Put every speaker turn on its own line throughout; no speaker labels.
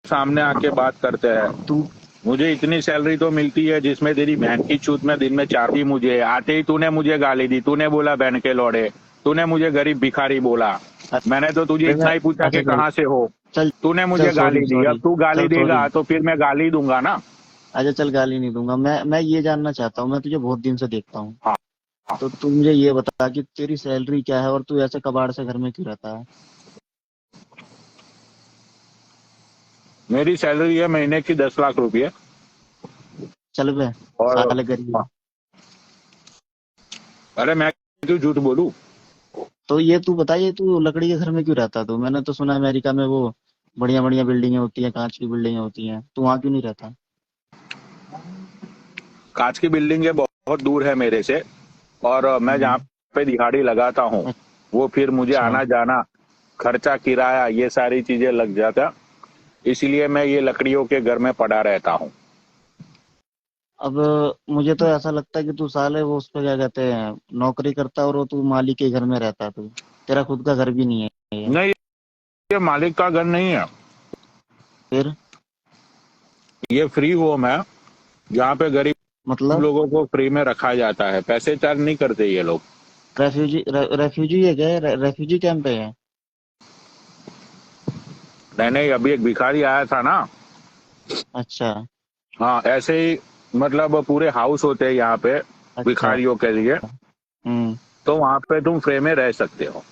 सामने आके बात करते हैं।
तू
मुझे इतनी सैलरी तो मिलती है जिसमें तेरी बहन की चूत में दिन में 4 दी। मुझे आते ही तूने मुझे गाली दी, तूने बोला बहन के लौड़े, तूने मुझे गरीब भिखारी बोला। मैंने तो तुझे
अरे मैं
इतना ही पूछा
अच्छा
कि
चल
कहाँ से हो।
चल
तूने
चल
मुझे
सॉरी
गाली दी, अब
सॉरी
तू गाली
चल सॉरी।
देगा तो फिर मैं गाली दूंगा ना।
अच्छा चल गाली नहीं दूंगा। मैं ये जानना चाहता हूँ, मैं तुझे बहुत दिन से देखता हूँ।
हाँ।
तो तू मुझे ये बता कि तेरी सैलरी क्या है और तू ऐसे कबाड़ से घर में क्यों रहता है।
मेरी सैलरी है महीने की 10 लाख रुपये।
चल बे
और
साले गरीब।
अरे मैं क्यों झूठ बोलूं।
तो ये तू बता, ये तू लकड़ी के घर में क्यों रहता। तू मैंने तो सुना अमेरिका में वो बढ़िया बढ़िया बिल्डिंगें होती हैं, कांच की बिल्डिंगें होती हैं, तू वहां क्यों नहीं रहता।
कांच की बिल्डिंग है बहुत दूर है मेरे से। और मैं जहाँ
हम्म।
पे दिहाड़ी लगाता हूँ वो फिर मुझे
अच्छा।
आना जाना, खर्चा, किराया, ये सारी चीजें लग जाता। इसलिए मैं ये लकड़ियों के घर में पड़ा रहता हूँ।
अब मुझे तो ऐसा लगता है कि तू साले वो उस पे क्या कहते हैं नौकरी करता है और वो तू मालिक के घर में रहता है। तू तेरा खुद का घर भी नहीं है ये।
नहीं, ये मालिक का घर नहीं है।
फिर
ये फ्री होम है जहाँ पे गरीब
मतलब
लोगों को फ्री में रखा जाता है, पैसे चार्ज नहीं करते ये लोग।
रेफ्यूजी है क्या। रेफ्यूजी कैंप है।
नहीं नहीं, अभी एक भिखारी आया था ना।
अच्छा
हाँ ऐसे ही, मतलब पूरे हाउस होते हैं यहाँ पे
अच्छा।
भिखारियों के लिए।
हम्म।
तो वहां पे तुम फ्री में रह सकते हो।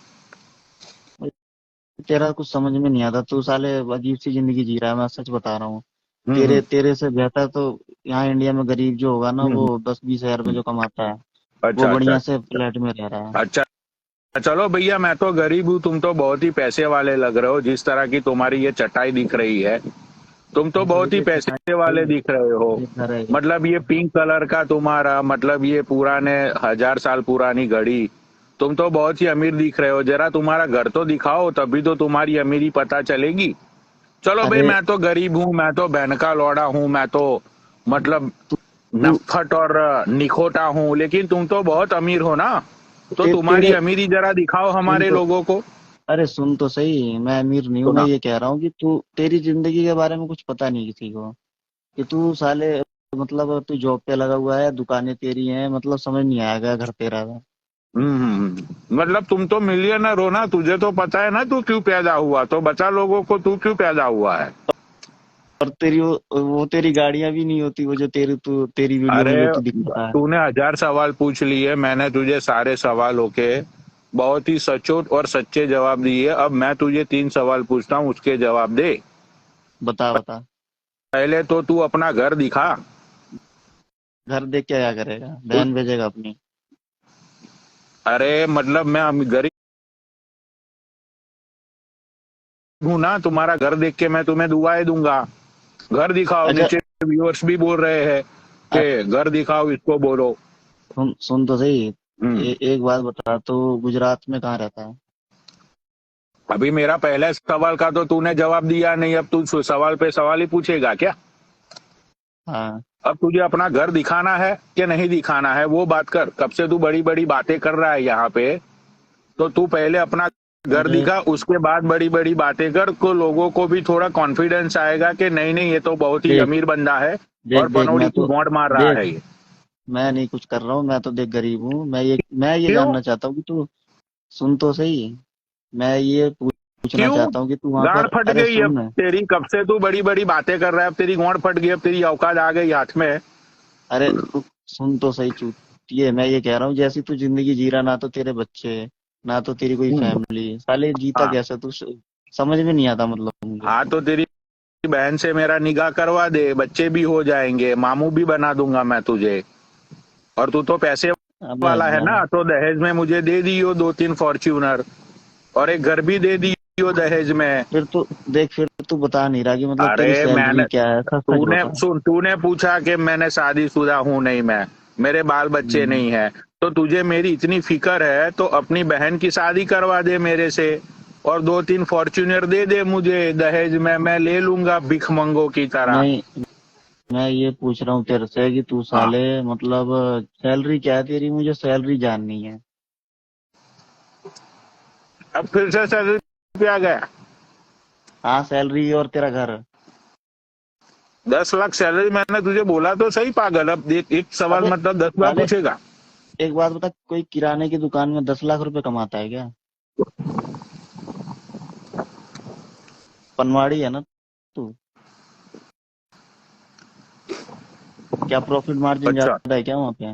तेरा कुछ समझ में नहीं आता। तू साले अजीब सी जिंदगी जी रहा है, मैं सच बता रहा हूँ।
हम्म।
तेरे तेरे से बेहतर तो यहाँ इंडिया में गरीब जो होगा ना,
हम्म।
वो 10-20 हजार में जो कमाता है, वो
अच्छा अच्छा
बढ़िया से
अच्छा
फ्लैट में रह रहा है।
अच्छा। चलो भैया, मैं तो गरीब हूँ, तुम तो बहुत ही पैसे वाले लग रहे हो। जिस तरह की तुम्हारी ये चटाई दिख रही है, तुम तो
ऐसे
बहुत ही
ये
पैसे वाले
चटाई
दिख रहे हो।
ये घर है।
मतलब ये पिंक कलर का तुम्हारा, मतलब ये पुराने 1000 साल पुरानी घड़ी, तुम तो बहुत ही अमीर दिख रहे हो। जरा तुम्हारा घर तो दिखाओ, तभी तो तुम्हारी अमीरी पता चलेगी। चलो भाई,
अरे
मैं तो गरीब हूँ, मैं तो बहन का लौड़ा हूँ, मैं तो मतलब
तू
नफट और निखोटा हूँ, लेकिन तुम तो बहुत अमीर हो ना। तो तुम्हारी
तेरे
अमीरी जरा दिखाओ
सुन
हमारे
तो
लोगों को।
अरे सुन तो सही, मैं अमीर नहीं हूँ। मैं
सुना।
ये कह रहा हूँ कि तू तेरी जिंदगी के बारे में कुछ पता नहीं किसी को। कि तू साले मतलब तू जॉब पे लगा हुआ है, दुकानें तेरी हैं, मतलब समझ नहीं आएगा घर तेरा है।
मतलब तुम तो मिलियनर हो ना, तुझे तो पता है ना तू क्यों पैदा हुआ, तो बता लोगों को तू क्यों पैदा हुआ है।
और तेरी वो तेरी गाड़ियां भी नहीं होती, वो जो तेरी वीडियो में
अरे
जो तू दिखाता है।
तूने 1000 सवाल पूछ लिए, मैंने तुझे सारे सवालों के बहुत ही सचोट और सच्चे जवाब दिए। अब मैं तुझे 3 सवाल पूछता हूँ, उसके जवाब दे।
बता बता।
पहले तो तू अपना घर दिखा।
घर देख के क्या करेगा,
उस
बहन भेजेगा अपनी।
अरे मतलब मैं गरीब हूं ना, तुम्हारा घर देख के मैं तुम्हें दुआएं दूंगा। घर दिखाओ,
अच्छा
नीचे व्यूअर्स भी बोल रहे हैं कि घर दिखाओ, इसको बोलो।
सुन तो सही।
हम्म।
एक बात बता, तो गुजरात में कहाँ रहता है।
अभी मेरा पहले सवाल का तो तूने जवाब दिया नहीं, अब तू सवाल पे सवाल ही पूछेगा क्या।
हाँ।
अब तुझे अपना घर दिखाना है कि नहीं दिखाना है, वो बात कर। कब से तू बड़ी बड़ी बातें कर रहा है यहाँ पे, तो तू पहले अपना घर
अरे
दिखा, उसके बाद बड़ी बड़ी बातें कर, को लोगों को भी थोड़ा कॉन्फिडेंस आएगा कि नहीं नहीं, ये तो बहुत ही
देख
अमीर बंदा है
देख
और
देख
पनौड़ी
मैं
की
तो
भौंड मार रहा
देख
है ये।
मैं नहीं कुछ कर रहा हूँ। मैं तो देख गरीब हूँ। मैं ये
क्यों?
जानना चाहता हूँ कि तू सुन तो सही। मैं ये पूछना
क्यों?
चाहता हूँ कि तू वहां
गांड
पर
फट
अरे
गई अब
सुन।
तेरी, कब से तू बड़ी बड़ी बातें कर रहा है, अब तेरी गांड फट गई, अब तेरी औकात आ गई हाथ में।
अरे सुन तो सही चूतिए, मैं ये कह रहा हूँ जैसी तू जिंदगी जी रहा, ना तो तेरे बच्चे, ना तो तेरी कोई
हम्म।
फैमिली, साले जीता
हाँ।
कैसे तू समझ में नहीं आता मतलब मुझे।
हाँ तो तेरी बहन से मेरा निकाह करवा दे, बच्चे भी हो जाएंगे, मामू भी बना दूंगा मैं तुझे। और तू तो पैसे
अबे
वाला है
यार,
ना, तो दहेज में मुझे दे दियो 2-3 फॉर्च्यूनर और एक घर भी दे दियो दहेज में।
फिर तू बता नहीं रहा कि मतलब तेरी
अरे मैंने
सैलरी क्या है। सच सच
तूने
बता।
सुन, तूने पूछा कि मैंने शादीशुदा हूं नहीं, मैं, मेरे बाल बच्चे
हम्म।
नहीं है। तो तुझे मेरी इतनी फिक्र है तो अपनी बहन की शादी करवा दे मेरे से, और 2-3 फॉर्च्यूनर दे दे मुझे दहेज में, मैं ले लूंगा भिखमंगों की तरह।
नहीं, मैं ये पूछ रहा हूँ तेरे से कि तू
हाँ।
साले मतलब सैलरी क्या है तेरी, मुझे सैलरी जाननी है।
अब फिर से सैलरी पे आ गया।
हाँ सैलरी और तेरा घर।
10 लाख सैलरी, मैंने तुझे बोला तो सही पागल। अब देख, एक सवाल
अबे
मतलब 10 बार
साले,
पूछेगा।
एक बात बता, कोई किराने की दुकान में 10 लाख रुपए कमाता है क्या? पनवाड़ी है ना तू? क्या प्रॉफिट मार्जिन
अच्छा।
ज्यादा है क्या वहाँ पे?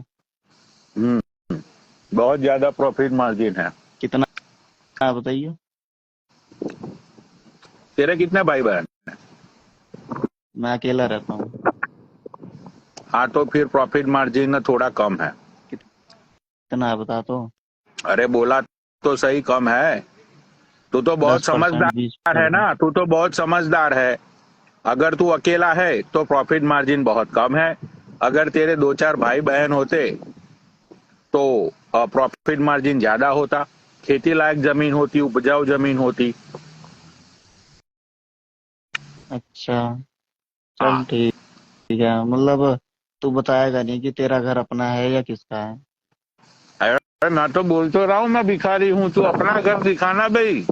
हम्म। बहुत ज्यादा प्रॉफिट मार्जिन है।
कितना है बताइए।
तेरे कितने भाई बहन?
मैं अकेला रहता हूँ।
हाँ, तो फिर प्रॉफिट मार्जिन थोड़ा कम है।
कितना है बता तो।
अरे बोला तो सही, कम है। तू तो बहुत
10%, बीस
समझदार है
परसेंट
ना, तू तो बहुत समझदार है। अगर तू अकेला है तो प्रॉफिट मार्जिन बहुत कम है। अगर तेरे 2 4 भाई बहन होते तो प्रॉफिट मार्जिन ज्यादा होता। खेती लायक जमीन होती, उपजाऊ जमीन होती।
अच्छा, चल
हाँ।
ठीक है। मतलब तू बताएगा नहीं कि तेरा घर अपना है या किसका है?
अरे मैं तो बोल तो रहा हूँ, मैं भिखारी हूँ, तू अपना घर दिखाना भाई।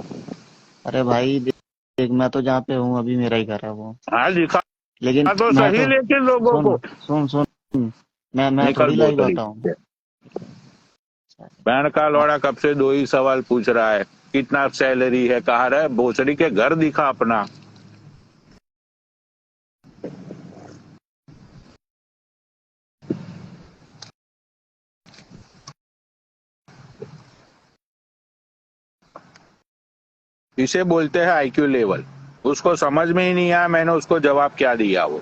अरे भाई देख देख, मैं तो जहाँ पे हूँ अभी मेरा ही घर है वो।
हाँ, दिखा
लेकिन
तो
मैं
सही,
तो,
लेकिन लोगों
सुन
को।
सुन सुन, मैं
निकल
थोड़ी लाइव
भोसड़ी।
आता हूँ।
बहन का
मैं,
लौड़ा कब से 2 ही सवाल पूछ रहा है। कितना सैलरी है, कहा रहा है भोसड़ी के घर दिखा अपना। इसे बोलते हैं आईक्यू लेवल। उसको समझ में ही नहीं आया, मैंने उसको जवाब क्या दिया वो।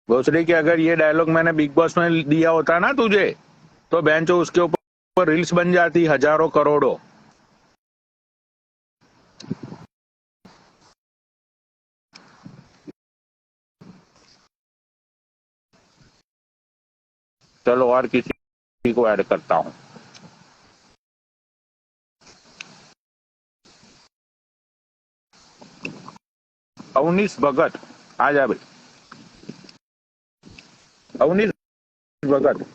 भोसड़ी के अगर ये डायलॉग मैंने बिग बॉस में दिया होता ना तुझे, तो बहन चो उसके ऊपर रील्स बन जाती हजारों करोड़ों। चलो और किसी को ऐड करता हूँ। अवनीश भगत, आ जा भाई। अवनीश भगत।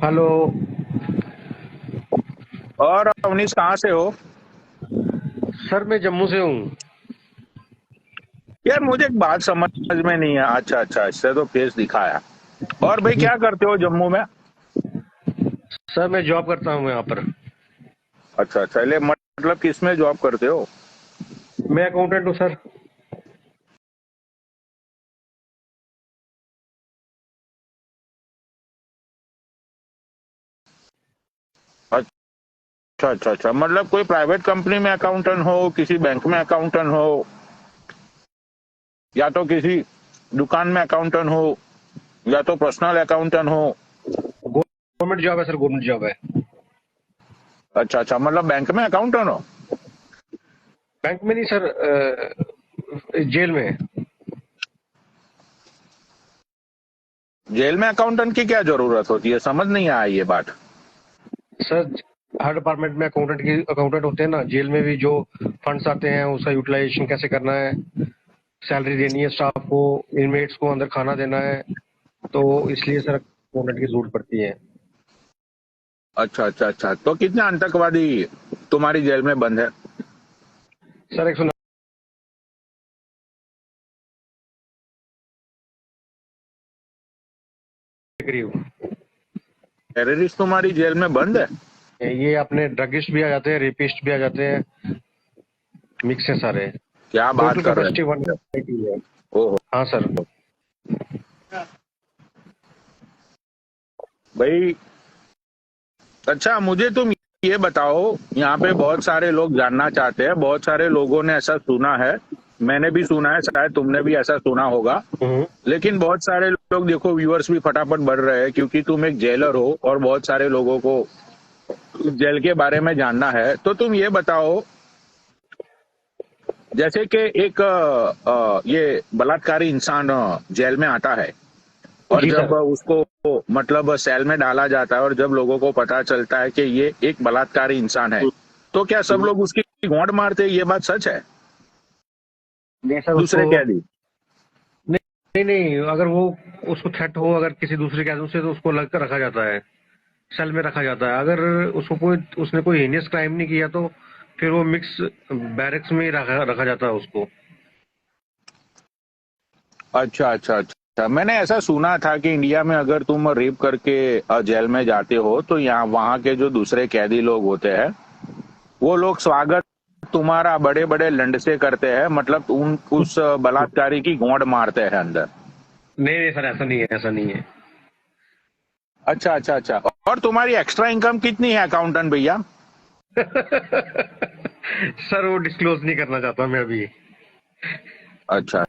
हेलो।
और अवनीश कहाँ से हो?
सर मैं जम्मू से हूँ।
यार मुझे एक बात समझ में नहीं है। अच्छा अच्छा, इससे तो फेस दिखाया। और भाई क्या करते हो जम्मू में?
सर मैं जॉब करता हूँ यहाँ पर।
अच्छा अच्छा, ले मतलब किस में जॉब करते हो?
मैं अकाउंटेंट हूँ सर।
अच्छा अच्छा अच्छा, मतलब कोई प्राइवेट कंपनी में अकाउंटेंट हो, किसी बैंक में अकाउंटेंट हो, या तो किसी दुकान में अकाउंटेंट हो, या तो पर्सनल अकाउंटेंट हो।
गवर्नमेंट जॉब है सर, गवर्नमेंट जॉब है।
अच्छा अच्छा, मतलब बैंक में अकाउंटेंट हो।
बैंक में नहीं सर, जेल में।
जेल में अकाउंटेंट की क्या जरूरत होती है, समझ नहीं आया ये बात।
सर हर डिपार्टमेंट में अकाउंटेंट होते हैं ना। जेल में भी जो फंड्स आते हैं उसका यूटिलाइजेशन कैसे करना है, सैलरी देनी है स्टाफ को, इनमेट्स को अंदर खाना देना है, तो इसलिए सर अकाउंटेंट की जरूरत पड़ती है।
अच्छा अच्छा अच्छा, तो कितने आतंकवादी तुम्हारी जेल में बंद है?
सर 109 के करीब।
टेररिस्ट तुम्हारी जेल में बंद है?
ये अपने ड्रगिस्ट भी आ जाते हैं, रेपिस्ट भी आ जाते हैं, मिक्स है सारे।
क्या बात
टोटल
कर
कैपेसिटी
रहे हो?
180 है।
ओहो।
हाँ सर।
भाई अच्छा, मुझे तुम ये बताओ, यहाँ पे बहुत सारे लोग जानना चाहते हैं, बहुत सारे लोगों ने ऐसा सुना है, मैंने भी सुना है, शायद तुमने भी ऐसा सुना होगा।
हम्म।
लेकिन बहुत सारे लोग, देखो व्यूअर्स भी फटाफट बढ़ रहे हैं क्योंकि तुम एक जेलर हो और बहुत सारे लोगों को जेल के बारे में जानना है। तो तुम ये बताओ, जैसे कि एक ये बलात्कारी इंसान जेल में आता है, और
जी
जब
सर।
उसको मतलब सेल में डाला जाता है, और जब लोगों को पता चलता है कि ये एक बलात्कारी इंसान है, तो क्या सब लोग उसकी गोंड मारते हैं? ये बात सच है?
नहीं सर उसको,
दूसरे कैदी?
नहीं नहीं, अगर वो उसको थ्रेट हो अगर किसी दूसरे कैदों से, तो उसको अलग कर रखा जाता है, सेल में रखा जाता है। अगर उसने कोई हीनियस क्राइम नहीं किया तो फिर वो मिक्स बैरक्स में ही रखा जाता है उसको।
अच्छा अच्छा अच्छा, मैंने ऐसा सुना था कि इंडिया में अगर तुम रेप करके जेल में जाते हो तो यहाँ वहाँ के जो दूसरे कैदी लोग होते हैं वो लोग स्वागत तुम्हारा बड़े बड़े लंड से करते हैं, मतलब उन उस बलात्कारी की गोंड मारते हैं अंदर।
नहीं नहीं सर, ऐसा नहीं है, ऐसा नहीं है।
अच्छा अच्छा अच्छा, और तुम्हारी एक्स्ट्रा इनकम कितनी है अकाउंटेंट भैया?
सर वो डिस्क्लोज नहीं करना चाहता मैं अभी।
अच्छा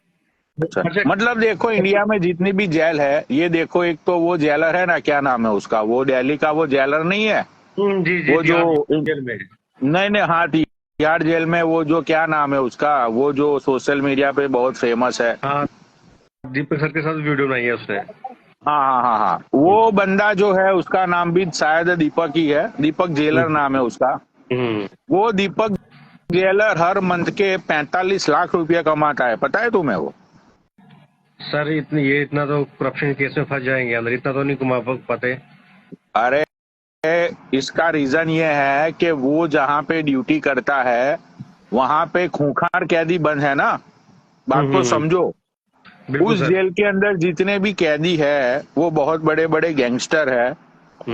अच्छा,
अच्छा।
मतलब देखो इंडिया में जितनी भी जेल है, ये देखो एक तो वो जेलर है ना, क्या नाम है उसका, वो दिल्ली का वो जेलर नहीं है,
जी जी,
वो जो
तिहाड़ जेल में।
नहीं नहीं, हाँ तिहाड़ जेल में वो जो क्या नाम है उसका, वो जो सोशल मीडिया पे बहुत फेमस है।
हाँ, दीपक सर के साथ वीडियो बनाई है उसने।
हाँ हाँ हाँ हाँ, वो बंदा जो है उसका नाम भी शायद दीपक ही है, दीपक जेलर नाम है उसका।
हम्म।
वो दीपक जेलर हर मंथ के 45 लाख रुपया कमाता है, पता है तुम्हें वो?
सर इतना तो करप्शन केस में फंस जाएंगे अंदर, इतना तो नहीं कमा पाते।
अरे इसका रीजन ये है कि वो जहाँ पे ड्यूटी करता है वहां पे खूंखार कैदी बंद है ना, बात को
हम्म।
समझो।
बिल्कुल
उस
सर।
जेल के अंदर जितने भी कैदी है वो बहुत बड़े बड़े गैंगस्टर है।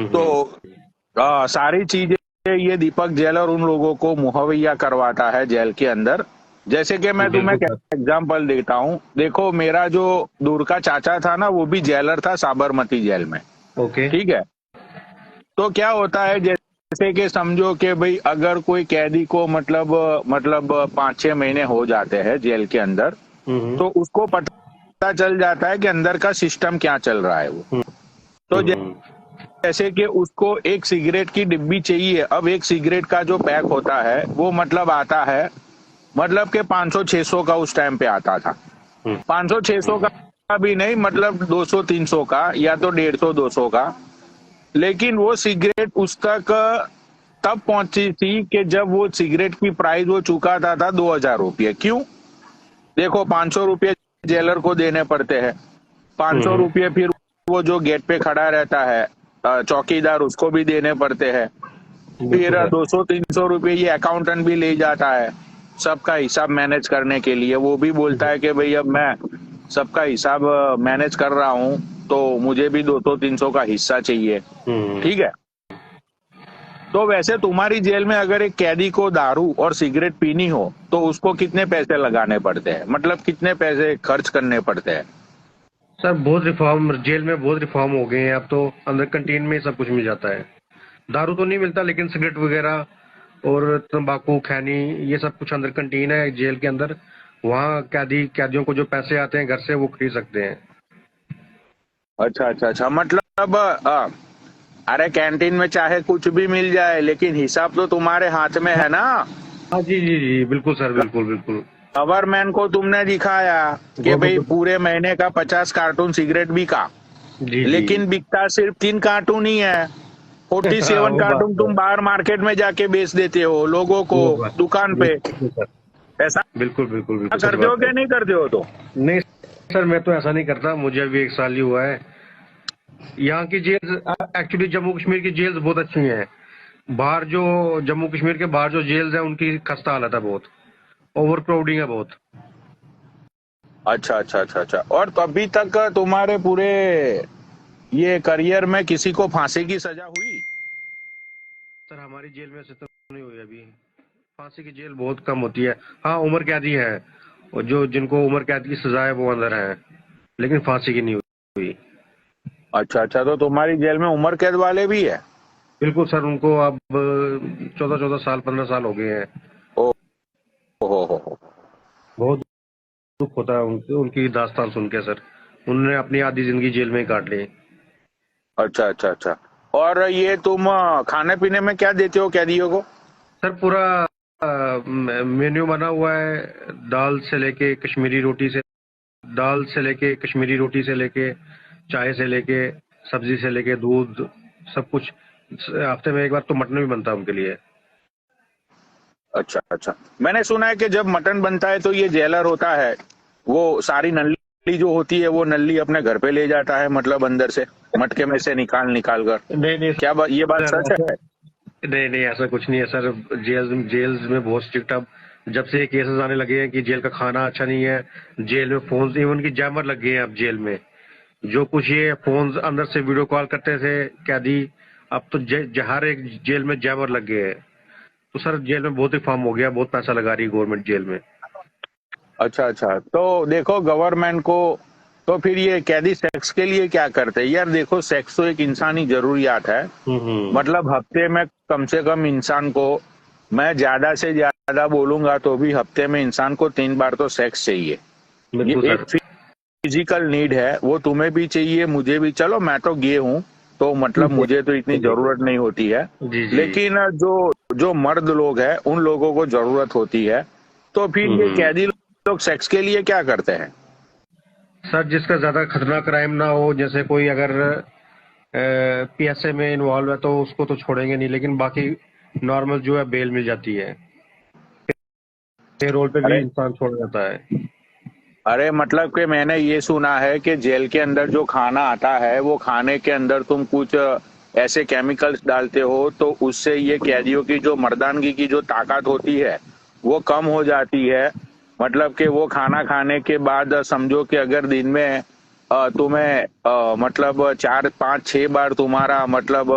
तो
हम्म।
सारी चीजें ये दीपक जेलर उन लोगों को मुहैया करवाता है जेल के अंदर। जैसे कि मैं तुम्हें
बिल्कुल सर।
एग्जांपल देता हूँ, देखो मेरा जो दूर का चाचा था ना वो भी जेलर था साबरमती जेल में,
ओके।
ठीक है। तो क्या होता है, जैसे कि समझो कि भाई अगर कोई कैदी को मतलब 5-6 महीने हो जाते हैं जेल के अंदर,
हम्म।
तो उसको पता चल जाता है कि अंदर का सिस्टम क्या चल रहा है वो। तो
हम्म।
जैसे कि उसको एक सिगरेट की डिब्बी चाहिए, अब एक सिगरेट का जो पैक होता है वो मतलब आता है, मतलब कि 500-600 का उस टाइम पे आता था। 500-600 का भी नहीं, मतलब 200-300 का या तो 150-200 का। लेकिन वो सिगरेट उस तक तब पहुंची थी कि जब वो सिगरेट की प्राइस वो चुकाता था 2,000 रुपये। क्यों? देखो 500 रुपये जेलर को देने पड़ते हैं, 500 रुपये फिर वो जो गेट पे खड़ा रहता है चौकीदार, उसको भी देने पड़ते हैं।
बिल्कुल
फिर
सर।
200-300 रुपये ये अकाउंटेंट भी ले जाता है सबका हिसाब मैनेज करने के लिए। वो भी बोलता है कि भाई अब मैं सबका हिसाब मैनेज कर रहा हूँ तो मुझे भी 200-300 का हिस्सा चाहिए,
हम्म।
ठीक है। तो वैसे तुम्हारी जेल में अगर एक कैदी को दारू और सिगरेट पीनी हो तो उसको कितने पैसे लगाने पड़ते हैं, मतलब कितने पैसे खर्च करने पड़ते हैं?
सर बहुत रिफॉर्म, जेल में बहुत रिफॉर्म हो गए हैं अब तो, अंदर कैंटीन में सब कुछ मिल जाता है। दारू तो नहीं मिलता, लेकिन सिगरेट वगैरह और तंबाकू, खैनी, ये सब कुछ अंदर कैंटीन है जेल के अंदर। वहाँ कैदियों को जो पैसे आते हैं घर से वो खरीद सकते हैं।
अच्छा अच्छा अच्छा, मतलब अरे कैंटीन में चाहे कुछ भी मिल जाए लेकिन हिसाब तो तुम्हारे हाथ में है ना।
हाँ जी जी जी, बिल्कुल सर, बिल्कुल बिल्कुल।
गवर्नमेंट को तुमने दिखाया कि भाई पूरे महीने का 50 कार्टून सिगरेट बिका,
जी जी।
लेकिन बिकता सिर्फ 3 कार्टून ही है।
हाँ
47
वो बात
कार्टून
है।
तुम बाहर मार्केट में जाके बेच देते हो लोगों को
वो बात
दुकान पे।
बिल्कुल सर।
ऐसा
बिल्कुल बिल्कुल बिल्कुल सच
करते हो
बात
कि
है।
नहीं करते हो? तो
नहीं सर, मैं तो ऐसा नहीं करता, मुझे अभी 1 साल ही हुआ है। यहाँ की जेल, एक्चुअली जम्मू कश्मीर की जेल्स बहुत अच्छी हैं। बाहर जो जम्मू कश्मीर के बाहर जो जेल्स हैं उनकी खस्ता हालत है बहुत, ओवर क्राउडिंग है बहुत।
अच्छा अच्छा अच्छा अच्छा, और तो अभी तक तुम्हारे पूरे ये करियर में किसी को फांसी की सजा हुई?
सर हमारी जेल में से तो नहीं हुई अभी, फांसी की जेल बहुत कम होती है। हाँ उम्र कैदी है, और जो जिनको उम्र कैद की सजा है वो अंदर है, लेकिन फांसी की नहीं हुई।
अच्छा अच्छा, तो तुम्हारी जेल में उम्र कैद वाले भी है?
बिल्कुल सर, उनको अब 14-14 साल 15 साल हो गए हैं।
ओ हो।
बहुत दुख होता है उनकी दास्तान सुन के सर। उन्होंने अपनी आधी जिंदगी जेल में ही काट ली।
अच्छा अच्छा अच्छा, और ये तुम खाने पीने में क्या देते हो कैदियों को?
सर पूरा मेन्यू बना हुआ है, दाल से लेके कश्मीरी रोटी से, चाय से लेके, सब्जी से लेके, दूध, सब कुछ। हफ्ते में एक बार तो मटन भी बनता है उनके लिए।
अच्छा अच्छा, मैंने सुना है कि जब मटन बनता है तो ये जेलर होता है वो सारी नली नली जो होती है वो नली अपने घर पे ले जाता है, मतलब अंदर से मटके में से निकाल निकाल कर।
नहीं नहीं
क्या ये बात
सर,
सच है?
नहीं नहीं ऐसा कुछ नहीं है सर। जेल्स में बहुत स्ट्रिक्ट, अब जब से ये केसेस आने लगे हैं कि जेल का खाना अच्छा नहीं है, जेल में फोन, इवन की जैमर लग गए हैं अब जेल में। जो कुछ ये फोन अंदर से वीडियो कॉल करते थे कैदी, अब तो हर एक जेल में जैमर लग गए हैं। तो सर जेल में बहुत रिफॉर्म हो गया, बहुत पैसा लगा रही है गवर्नमेंट जेल में।
अच्छा अच्छा, तो देखो गवर्नमेंट को, तो फिर ये कैदी सेक्स के लिए क्या करते हैं यार? देखो सेक्स तो एक इंसानी जरूरियात है। मतलब हफ्ते में कम से कम इंसान को, मैं ज्यादा से ज्यादा बोलूंगा तो भी हफ्ते में इंसान को 3 बार तो सेक्स चाहिए।
बिल्कुल
ये एक
सर।
फिजिकल नीड है, वो तुम्हें भी चाहिए, मुझे भी। चलो मैं तो गे हूँ, तो मतलब मुझे तो इतनी जरूरत नहीं होती है,
जी जी।
लेकिन जो जो मर्द लोग हैं उन लोगों को जरूरत होती है। तो फिर ये कैदी लोग सेक्स के लिए क्या करते हैं?
सर जिसका ज्यादा खतरनाक क्राइम ना हो, जैसे कोई अगर पीएसए में इन्वॉल्व है तो उसको तो छोड़ेंगे नहीं, लेकिन बाकी नॉर्मल जो है बेल मिल जाती है, पेरोल पे भी
अरे
इंसान छोड़ जाता है।
अरे, मतलब कि मैंने ये सुना है कि जेल के अंदर जो खाना आता है वो खाने के अंदर तुम कुछ ऐसे केमिकल्स डालते हो तो उससे ये कैदियों की जो मर्दानगी की जो ताकत होती है वो कम हो जाती है। मतलब कि वो खाना खाने के बाद समझो कि अगर दिन में तुम्हें मतलब 4 5 6 बार तुम्हारा मतलब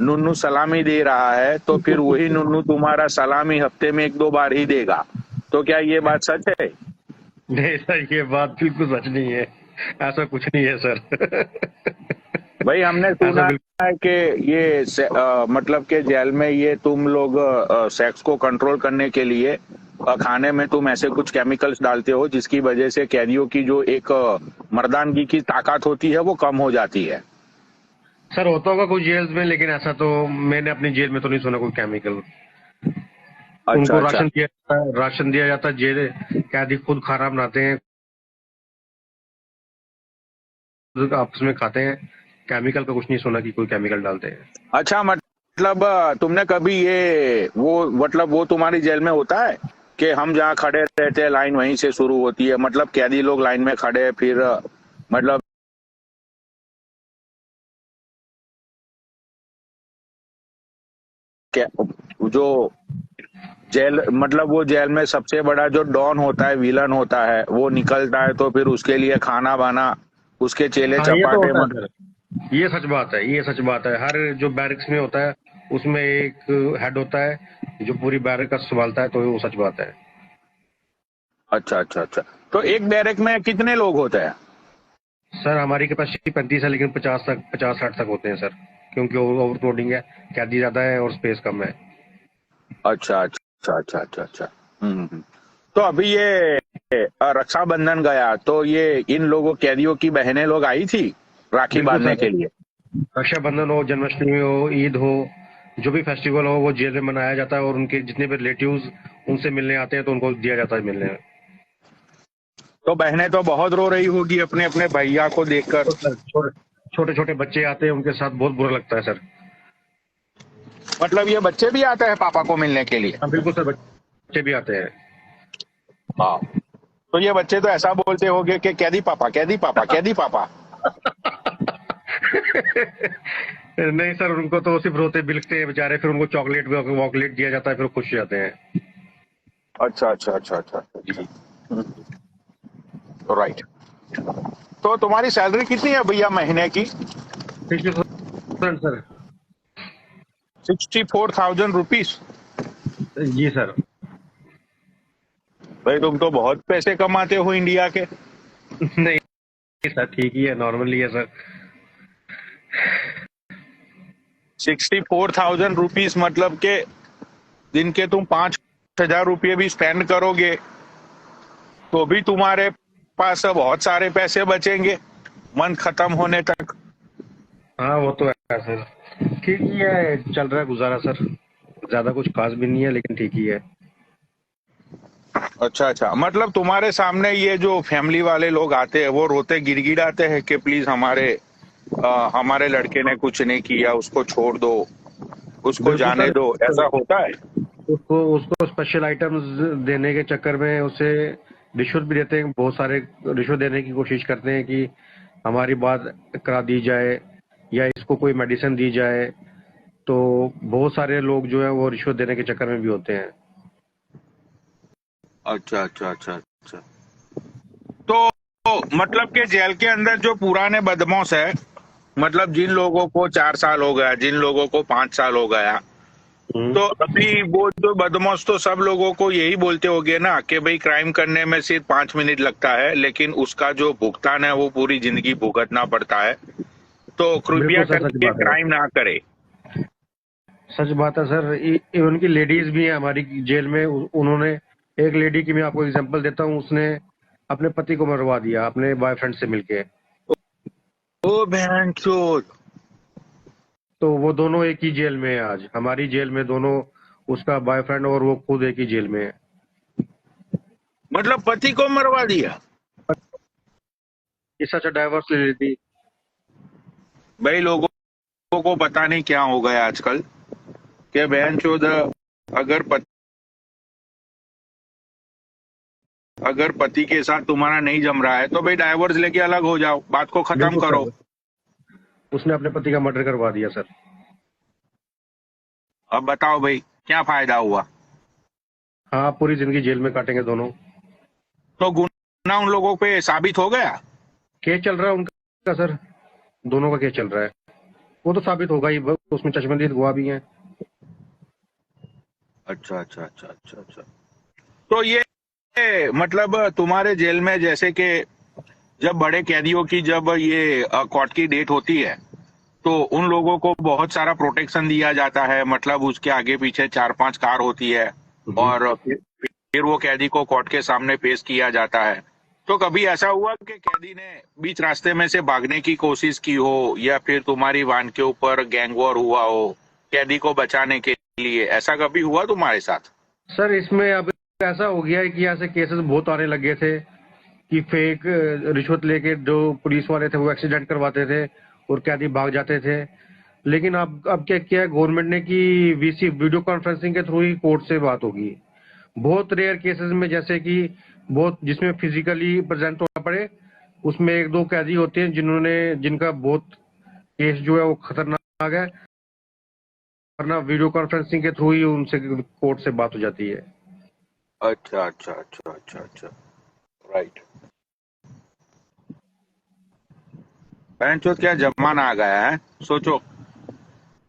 नुन्नू सलामी दे रहा है, तो फिर वही नुन्नू तुम्हारा सलामी हफ्ते में 1 2 बार ही देगा। तो क्या ये बात सच है?
नहीं सर, ये बात बिल्कुल सच नहीं है, ऐसा कुछ नहीं है सर।
भाई हमने
ऐसा
सुना
बिल्कुल।
है कि ये मतलब कि जेल में ये तुम लोग सेक्स को कंट्रोल करने के लिए खाने में तुम ऐसे कुछ केमिकल्स डालते हो जिसकी वजह से कैदियों की जो एक मर्दानगी की ताकत होती है वो कम हो जाती है।
सर होता होगा कुछ जेल्स में, लेकिन ऐसा तो मैंने अपनी जेल में तो नहीं सुना कोई केमिकल।
अच्छा
उनको
अच्छा।
राशन दिया जाता है, जेल कैदी खुद खाना बनाते हैं, खुद आपस में खाते हैं। केमिकल का कुछ नहीं सुना कि कोई केमिकल डालते हैं।
अच्छा, मतलब तुमने कभी ये वो मतलब वो तुम्हारी जेल में होता है कि हम जहाँ खड़े रहते हैं लाइन वहीं से शुरू होती है, मतलब कैदी लोग लाइन में खड़े फिर मतलब जो जेल मतलब वो जेल में सबसे बड़ा जो डॉन होता है, विलन होता है, वो निकलता है तो फिर उसके लिए खाना बना, उसके चेले
हाँ ये तो
चपाटे
होता है सर, ये सच बात है, ये सच बात है। हर जो बैरिक्स में होता है उसमें एक हेड होता है जो पूरी बैरिक का संभालता है, तो वो सच बात है।
अच्छा अच्छा अच्छा, तो एक बैरक में कितने लोग होते हैं?
सर हमारी कैपेसिटी 35 है, लेकिन 50 60 तक होते हैं सर, क्योंकि ओवरलोडिंग है, कैदी ज्यादा है और स्पेस कम है।
अच्छा अच्छा अच्छा अच्छा अच्छा। हम्म। तो अभी ये रक्षाबंधन गया तो ये इन लोगों कैदियों की बहनें लोग आई थी राखी
बिल्कुल
बांधने
सर,
के लिए?
रक्षाबंधन हो, जन्माष्टमी हो, ईद हो, जो भी फेस्टिवल हो वो जेल में मनाया जाता है, और उनके जितने भी रिलेटिव्स उनसे मिलने आते हैं तो उनको दिया जाता है मिलने में।
तो बहनें तो बहुत रो रही होगी अपने अपने भैया को देखकर।
तो सर छोटे छोटे बच्चे आते हैं, उनके साथ बहुत बुरा लगता है सर।
मतलब ये बच्चे भी आते हैं पापा को मिलने के लिए?
हाँ बिल्कुल सर, बच्चे भी आते हैं।
हाँ, तो ये बच्चे तो ऐसा बोलते होंगे कि कैदी पापा कैदी पापा कैदी पापा।
नहीं सर, उनको तो सिर्फ रोते बिलखते हैं बेचारे, फिर उनको चॉकलेट वॉकलेट दिया जाता है, फिर वो खुश हो जाते हैं।
अच्छा अच्छा अच्छा अच्छा जी, राइट। तो तुम्हारी सैलरी कितनी है भैया महीने की?
60% सर।
64,000 रुपीज?
जी सर।
भाई तुम तो बहुत पैसे कमाते हो इंडिया के।
नहीं सर, ठीक ही है, नॉर्मली है सर।
64,000 रुपीज मतलब के दिन के तुम 5,000 रुपये भी स्पेंड करोगे तो भी तुम्हारे पास बहुत सारे पैसे बचेंगे मंथ खत्म होने तक।
हाँ वो तो है सर, ठीक ही है, चल रहा है गुजारा सर, ज्यादा कुछ खास भी नहीं है, लेकिन ठीक ही है।
अच्छा अच्छा, मतलब तुम्हारे सामने ये जो फैमिली वाले लोग आते हैं वो रोते गिड़गिड़ाते हैं कि प्लीज हमारे लड़के ने कुछ नहीं किया, उसको छोड़ दो, उसको
बिल्कुल
जाने
सर,
दो, ऐसा होता है?
उसको उसको स्पेशल आइटम्स देने के चक्कर में उसे रिश्वत भी देते हैं, बहुत सारे रिश्वत देने की कोशिश करते हैं कि हमारी बात करा दी जाए या इसको कोई मेडिसिन दी जाए। तो बहुत सारे लोग जो है वो रिश्वत देने के चक्कर में भी होते हैं।
अच्छा अच्छा अच्छा अच्छा। तो मतलब कि जेल के अंदर जो पुराने बदमाश है, मतलब जिन लोगों को 4 साल हो गया, जिन लोगों को 5 साल हो गया, तो अभी वो जो बदमाश तो सब लोगों को यही बोलते होगे ना कि भाई क्राइम करने में सिर्फ 5 मिनट लगता है, लेकिन उसका जो भुगतान है वो पूरी जिंदगी भुगतना पड़ता है। तो कृपया
बिल्कुल सर, सच
करके
बात है।
क्राइम ना करे।
सच बात है सर। इवन की लेडीज भी है हमारी जेल में। उन्होंने, एक लेडी की मैं आपको एग्जांपल देता हूँ, उसने अपने पति को मरवा दिया अपने बॉयफ्रेंड से मिलके।
ओ बहन चोद।
तो वो दोनों एक ही जेल में है आज, हमारी जेल में दोनों, उसका बॉयफ्रेंड और वो खुद एक ही जेल में है।
मतलब पति को मरवा दिया।
इससे अच्छा डाइवोर्स ले लेती।
भाई लोगों को पता नहीं क्या हो गया आजकल कि बहन चोद, अगर पति के साथ तुम्हारा नहीं जम रहा है तो भाई डाइवोर्स लेके अलग हो जाओ, बात को खत्म
बिल्कुल
करो।
सर, उसने अपने पति का मर्डर करवा दिया सर।
अब बताओ भाई क्या फायदा हुआ।
हाँ, पूरी जिंदगी जेल में काटेंगे दोनों।
तो गुनाह उन लोगों पे साबित हो गया।
केस चल रहा है उनका सर, दोनों का केस चल रहा है। वो तो साबित होगा ही, उसमें चश्मदीद गवाह भी हैं।
अच्छा अच्छा अच्छा अच्छा अच्छा। तो ये मतलब तुम्हारे जेल में जैसे कि जब बड़े कैदियों की जब ये कोर्ट की डेट होती है तो उन लोगों को बहुत सारा प्रोटेक्शन दिया जाता है, मतलब उसके आगे पीछे 4-5 कार होती है और फिर वो कैदी को कोर्ट के सामने पेश किया जाता है। तो कभी ऐसा हुआ कि कैदी ने बीच रास्ते में से भागने की कोशिश की हो या फिर तुम्हारी वाहन के ऊपर गैंग वॉर हुआ हो कैदी को बचाने के लिए, ऐसा कभी हुआ तुम्हारे साथ?
सर इसमें अब ऐसा हो गया है कि ऐसे केसेस बहुत आने लगे थे कि फेक रिश्वत लेके जो पुलिस वाले थे वो एक्सीडेंट करवाते थे और कैदी भाग जाते थे। लेकिन अब क्या किया है गवर्नमेंट ने कि वीसी वीडियो कॉन्फ्रेंसिंग के थ्रू ही कोर्ट से बात होगी। बहुत रेयर केसेस में, जैसे कि बहुत जिसमें फिजिकली प्रेजेंट होना पड़े, उसमें एक दो कैदी होते हैं जिनका बहुत केस जो है वो खतरनाक है, वरना वीडियो कॉन्फ्रेंसिंग के थ्रू ही उनसे कोर्ट से बात हो जाती है।
अच्छा अच्छा अच्छा अच्छा अच्छा, राइट। क्या जमाना आ गया है। सोचो,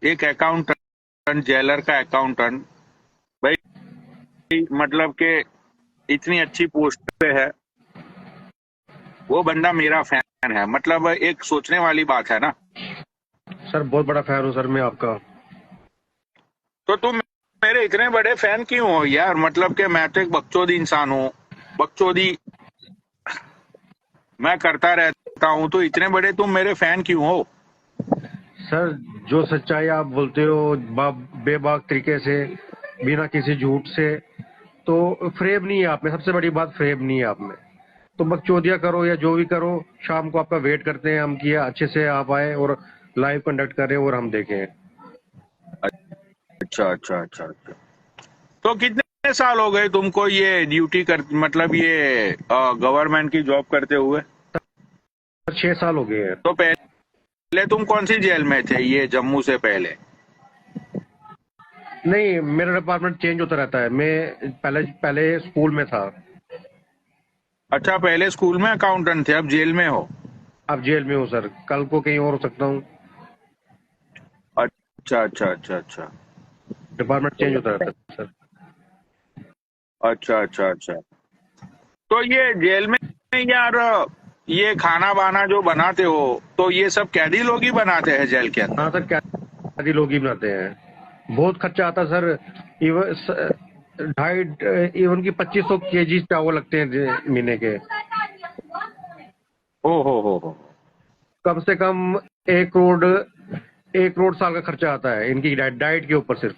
एक अकाउंटेंट, जेलर का अकाउंटेंट, भाई मतलब कि इतनी अच्छी पोस्ट पे है, वो बंदा मेरा फैन है, मतलब एक सोचने वाली बात है ना।
सर बहुत बड़ा फैन हूँ सर मैं आपका।
तो तुम मेरे इतने बड़े फैन क्यों हो यार? मतलब कि मैं तो एक बकचोदी इंसान हूँ, बकचोदी मैं करता रहता हूँ, तो इतने बड़े तुम मेरे फैन क्यों हो?
सर जो सच्चाई आप बोलते हो बेबाक तरीके से, बिना किसी झूठ से, तो फ्रेब नहीं है आप में। सबसे बड़ी बात फ्रेब नहीं है आप में। तो बकचोदिया करो या जो भी करो, शाम को आपका वेट करते हैं हम कि अच्छे से आप आए और लाइव कंडक्ट करें और हम देखें।
अच्छा अच्छा अच्छा अच्छा। तो कितने साल हो गए तुमको ये ड्यूटी कर, मतलब ये गवर्नमेंट की जॉब करते हुए?
6 साल हो गए हैं।
तो पहले तुम कौन सी जेल में थे ये जम्मू से पहले?
नहीं, मेरा डिपार्टमेंट चेंज होता रहता है। मैं पहले स्कूल में था।
अच्छा, पहले स्कूल में अकाउंटेंट थे, अब जेल में हो?
अब जेल में हूँ सर, कल को कहीं और हो सकता हूँ।
अच्छा अच्छा अच्छा अच्छा
डिपार्टमेंट चेंज होता रहता है सर।
अच्छा अच्छा अच्छा। तो ये जेल में यार, ये खाना वाना जो बनाते हो तो ये सब कैदी लोग ही बनाते हैं जेल के अंदर?
हाँ सर, कैदी लोग ही बनाते हैं। बहुत खर्चा आता है सर। इवन ढाई इवन की 2500 केजी चावल लगते हैं महीने के।
ओ हो।
कम से कम 1 करोड़ साल का खर्चा आता है इनकी डाइट के ऊपर सिर्फ।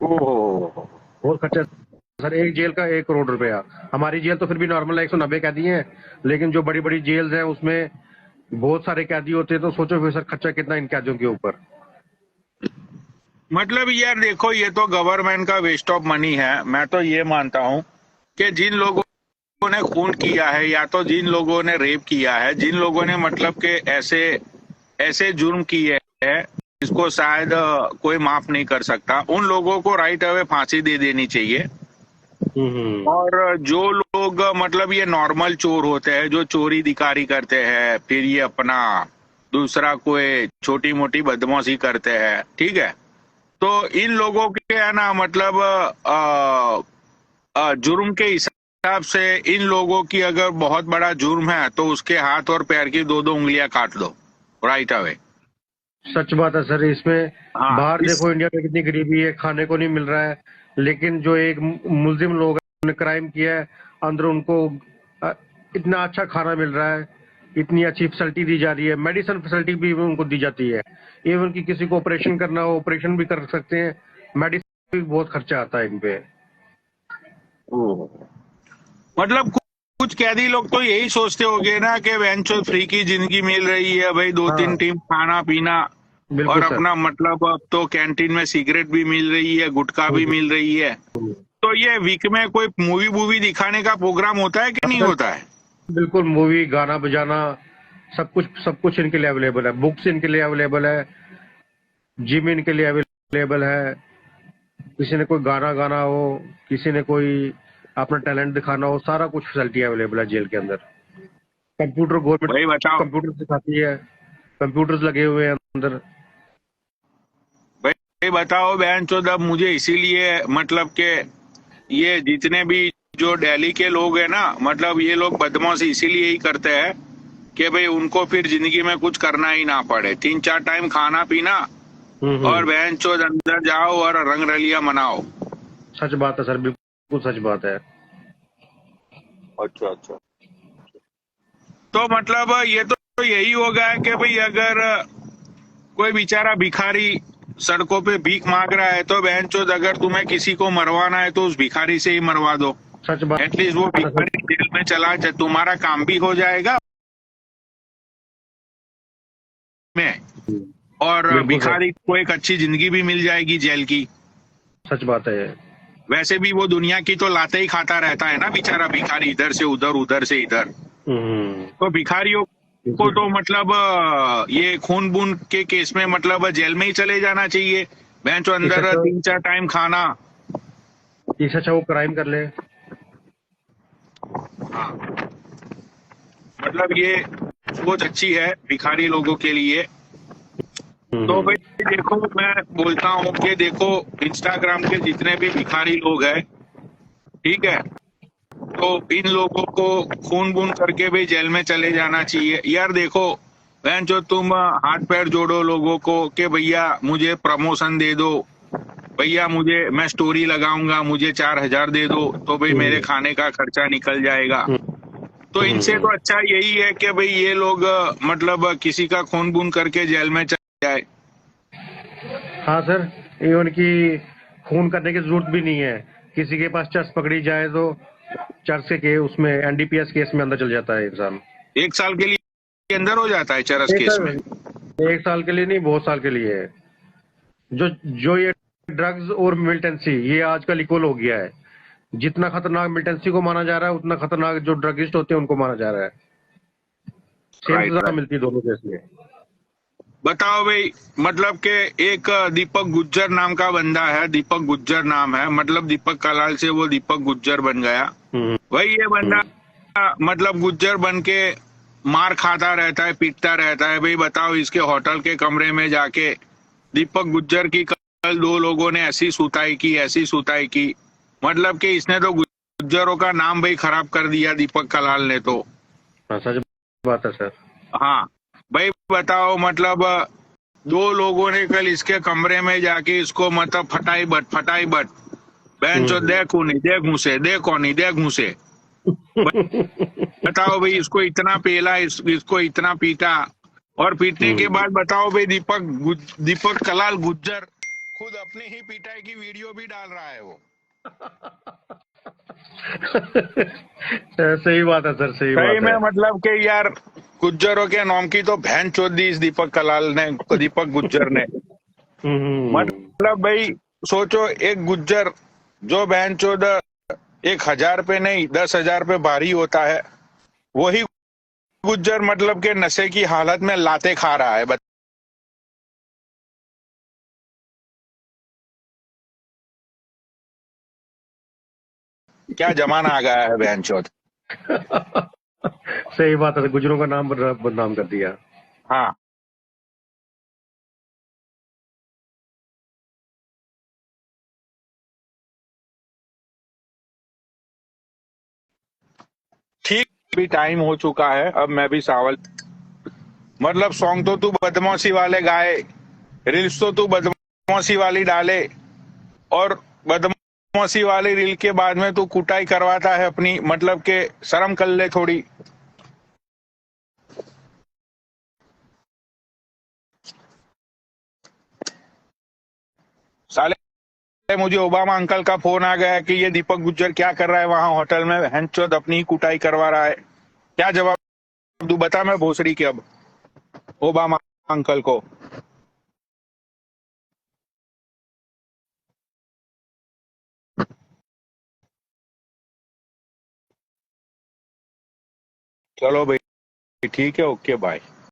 ओ हो।
बहुत खर्चा सर, एक जेल का 1 करोड़ रुपया। हमारी जेल तो फिर भी नॉर्मल है, 190 कैदी हैं, लेकिन जो बड़ी बड़ी जेल्स हैं उसमें बहुत सारे कैदी होते हैं। तो सोचो फिर सर खर्चा कितना इन कैदियों के ऊपर।
मतलब यार देखो, ये तो गवर्नमेंट का वेस्ट ऑफ मनी है। मैं तो ये मानता हूँ कि जिन लोगों ने खून किया है या तो जिन लोगों ने रेप किया है, जिन लोगों ने मतलब के ऐसे ऐसे जुर्म किए हैं इसको शायद कोई माफ नहीं कर सकता, उन लोगों को राइट अवे फांसी दे देनी चाहिए। और जो लोग मतलब ये नॉर्मल चोर होते हैं जो चोरी दिकारी करते हैं, फिर ये अपना दूसरा कोई छोटी मोटी बदमाशी करते हैं, ठीक है, तो इन लोगों के है ना मतलब जुर्म के हिसाब से इन लोगों की अगर बहुत बड़ा जुर्म है तो उसके हाथ और पैर की 2-2 उंगलियां काट दो राइट अवे।
सच बात है सर। इसमें
हाँ,
बाहर देखो इंडिया में कितनी गरीबी है, खाने को नहीं मिल रहा है, लेकिन जो एक मुल्जिम लोग हैं उन्होंने क्राइम किया है, अंदर उनको इतना अच्छा खाना मिल रहा है, इतनी अच्छी फैसिलिटी दी जा रही है, मेडिसिन फैसिलिटी भी उनको दी जाती है, इवन कि किसी को ऑपरेशन करना हो ऑपरेशन भी कर सकते हैं, मेडिसिन भी बहुत खर्चा आता है इन पे।
मतलब कुछ कैदी लोग तो यही सोचते होंगे ना कि वेंचर फ्री की जिंदगी मिल रही है भाई, 2-3
हाँ,
टीम खाना पीना
बिल्कुल
और
सर।
अपना मतलब अब तो कैंटीन में सिगरेट भी मिल रही है, गुटखा भी मिल रही है। तो ये वीक में कोई मूवी दिखाने का प्रोग्राम होता है कि नहीं होता है?
बिल्कुल, मूवी गाना बजाना सब कुछ इनके लिए अवेलेबल है, बुक्स इनके लिए अवेलेबल है, जिम इनके लिए अवेलेबल है। किसी ने कोई गाना गाना हो, किसी ने कोई अपना टैलेंट दिखाना हो, सारा कुछ फैसिलिटी अवेलेबल है जेल के अंदर। कंप्यूटर
भाई
गवर्नमेंट
बताओ,
कंप्यूटर सिखाती है, कंप्यूटर्स लगे हुए हैं अंदर।
भाई बताओ बहन चोद, अब मुझे इसीलिए मतलब के ये जितने भी जो दिल्ली के लोग हैं ना, मतलब ये लोग बदमाशी इसीलिए ही करते हैं कि भाई उनको फिर जिंदगी में कुछ करना ही ना पड़े, 3-4 टाइम खाना पीना और बहन चोद अंदर जाओ और रंगरलिया मनाओ।
सच बात है सर, बिल्कुल सच बात है।
अच्छा, तो मतलब ये तो यही होगा कि भाई अगर कोई बेचारा भिखारी सड़कों पे भीख मांग रहा है तो बहन चोद अगर तुम्हें किसी को मरवाना है तो उस भिखारी से ही मरवा दो,
सच बात
एटलीस्ट वो
है सर।
भिखारी जेल में चला जाए, तुम्हारा काम भी हो जाएगा में और
बिल्कुल सर,
भिखारी को एक अच्छी जिंदगी भी मिल जाएगी जेल की।
सच बात है।
वैसे भी वो दुनिया की तो लाते ही खाता रहता है ना बेचारा भिखारी, इधर से उधर उधर से इधर। तो भिखारियों को तो मतलब ये खून बून के केस में मतलब जेल में ही चले जाना चाहिए, बेंच अंदर 3-4 टाइम खाना।
इससे अच्छा वो क्राइम कर ले।
हाँ, मतलब ये सोच अच्छी है भिखारी लोगों के लिए। तो भाई देखो, मैं बोलता हूँ कि देखो इंस्टाग्राम के जितने भी भिखारी लोग हैं, ठीक है, तो इन लोगों को खून बून करके भी जेल में चले जाना चाहिए यार। देखो बहन जो तुम हाथ पैर जोड़ो लोगों को कि भैया मुझे प्रमोशन दे दो, भैया मैं स्टोरी लगाऊंगा, मुझे 4,000 दे दो तो भाई मेरे खाने का खर्चा निकल जाएगा। तो इनसे तो अच्छा यही है कि भाई ये लोग मतलब किसी का खून बून करके जेल में चले जाए।
हाँ सर, इवन की खून करने की जरूरत भी नहीं है, किसी के पास चर्च पकड़ी जाए तो चर्च के उसमें एनडीपीएस केस में अंदर चल जाता है इंसान।
1 साल के लिए अंदर हो जाता है चरस केस में।
1 साल के लिए नहीं, बहुत साल के लिए है। जो ये ड्रग्स और मिलिटेंसी ये आजकल इक्वल हो गया है। जितना खतरनाक मिलिटेंसी को माना जा रहा है उतना खतरनाक जो ड्रगिस्ट होते हैं उनको माना जा रहा है। सेम सजा मिलती है दोनों केस में।
बताओ भाई, मतलब के एक दीपक गुज्जर नाम का बंदा है, दीपक गुज्जर नाम है, मतलब दीपक कलाल से वो दीपक गुज्जर बन गया। भाई ये बंदा मतलब गुज्जर बन के मार खाता रहता है, पीटता रहता है। भाई बताओ, इसके होटल के कमरे में जाके दीपक गुज्जर की कल 2 लोगों ने ऐसी सुताई की, मतलब कि इसने तो गुज्जरों का नाम भाई खराब कर दिया दीपक कलाल ने तो।
सच बात है सर।
हाँ भाई बताओ, मतलब 2 लोगों ने कल इसके कमरे में जाके इसको मतलब फटाई बट बहन चो दे कौनी दे घूसे दे कौनी दे घूसे। बताओ भाई, इसको इतना पेला, इसको इतना पीटा, और पीटने के बाद बताओ भाई दीपक कलाल गुज्जर खुद अपनी ही पिटाई की वीडियो भी डाल रहा है वो।
सही बात है सर, सही बात
में
है।
मतलब कि यार गुज्जरों के नाम की तो बहन चोद दी इस दीपक गुज्जर ने। मतलब भाई सोचो, एक गुज्जर जो बहन चोद 1,000 पे नहीं 10,000 पे भारी होता है। वही गुज्जर मतलब के नशे की हालत में लाते खा रहा है। क्या जमाना आ गया है बहनचोद।
सही बात है, गुजरों का नाम बदनाम कर दिया।
हाँ ठीक, भी टाइम हो चुका है, अब मैं भी सावल। मतलब सॉन्ग तो तू बदमाशी वाले गाए, रील्स तो तू बदमाशी वाली डाले, और बदमाशी वाली रील के बाद में तू कुटाई करवाता है अपनी, मतलब के शर्म कर ले थोड़ी। साले मुझे ओबामा अंकल का फोन आ गया है कि ये दीपक गुज्जर क्या कर रहा है वहां होटल में, हैंचोद अपनी ही कुटाई करवा रहा है। क्या जवाब दूं बता मैं भोसड़ी के अब ओबामा अंकल को। चलो भाई ठीक है, ओके बाय।